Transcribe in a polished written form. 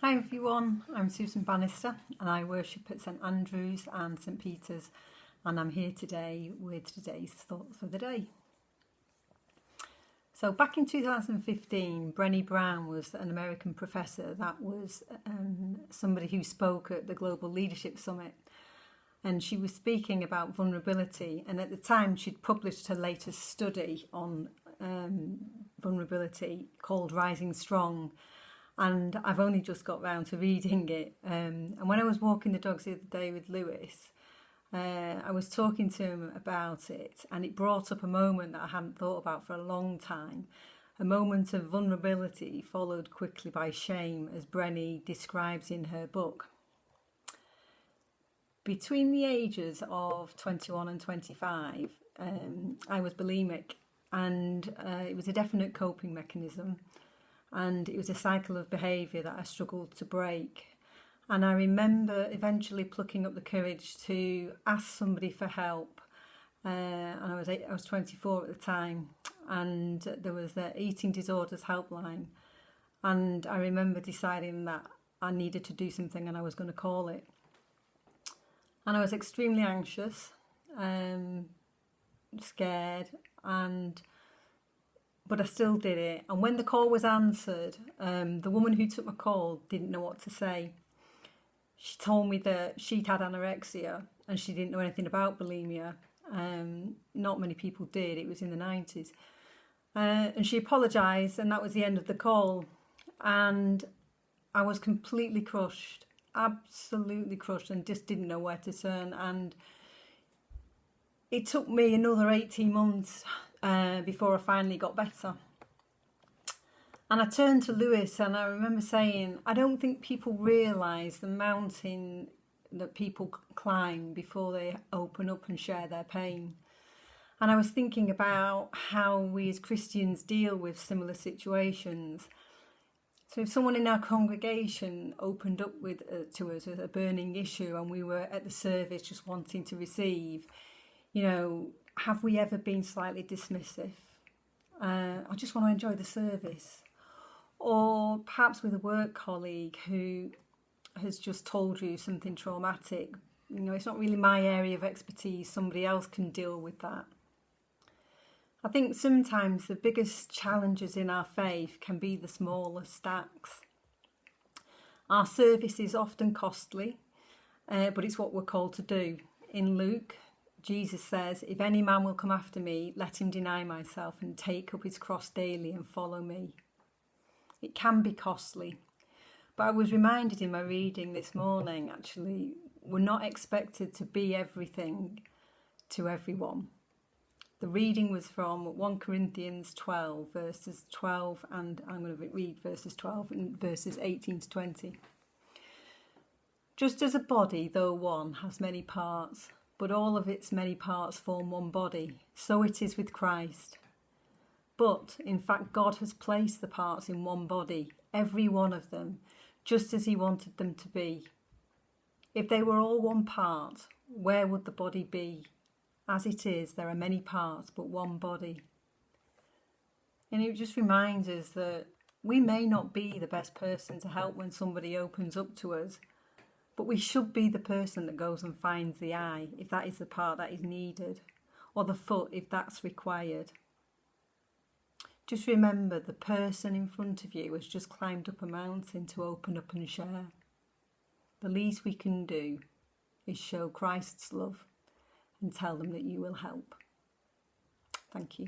Hi everyone, I'm Susan Banister and I worship at St Andrew's and St Peter's, and I'm here today with today's thoughts for the day. So back in 2015, Brené Brown was an American professor that was somebody who spoke at the Global Leadership Summit, and she was speaking about vulnerability, and at the time she'd published her latest study on vulnerability called Rising Strong. And I've only just got round to reading it. And when I was walking the dogs the other day with Lewis, I was talking to him about it, and it brought up a moment that I hadn't thought about for a long time. A moment of vulnerability followed quickly by shame, as Brené describes in her book. Between the ages of 21 and 25, I was bulimic, and it was a definite coping mechanism. And it was a cycle of behaviour that I struggled to break. And I remember eventually plucking up the courage to ask somebody for help. And I was 24 at the time, and there was the eating disorders helpline. And I remember deciding that I needed to do something, and I was going to call it. And I was extremely anxious, scared, but I still did it. And when the call was answered, the woman who took my call didn't know what to say. She told me that she'd had anorexia and she didn't know anything about bulimia. Not many people did. It was in the 90s. And she apologised, and that was the end of the call. And I was completely crushed, absolutely crushed, and just didn't know where to turn. And it took me another 18 months before I finally got better. And I turned to Lewis, and I remember saying, I don't think people realise the mountain that people climb before they open up and share their pain. And I was thinking about how we as Christians deal with similar situations. So if someone in our congregation opened up to us a burning issue, and we were at the service just wanting to receive, have we ever been slightly dismissive? I just want to enjoy the service. Or perhaps with a work colleague who has just told you something traumatic. It's not really my area of expertise. Somebody else can deal with that. I think sometimes the biggest challenges in our faith can be the smallest acts. Our service is often costly, but it's what we're called to do. In Luke, Jesus says, if any man will come after me, let him deny himself and take up his cross daily and follow me. It can be costly. But I was reminded in my reading this morning, actually, we're not expected to be everything to everyone. The reading was from 1 Corinthians 12, verses 12, and I'm going to read verses 12 and verses 18 to 20. Just as a body, though one, has many parts, but all of its many parts form one body, so it is with Christ. But, in fact, God has placed the parts in one body, every one of them, just as he wanted them to be. If they were all one part, where would the body be? As it is, there are many parts, but one body. And it just reminds us that we may not be the best person to help when somebody opens up to us, but we should be the person that goes and finds the eye, if that is the part that is needed, or the foot, if that's required. Just remember, the person in front of you has just climbed up a mountain to open up and share. The least we can do is show Christ's love and tell them that you will help. Thank you.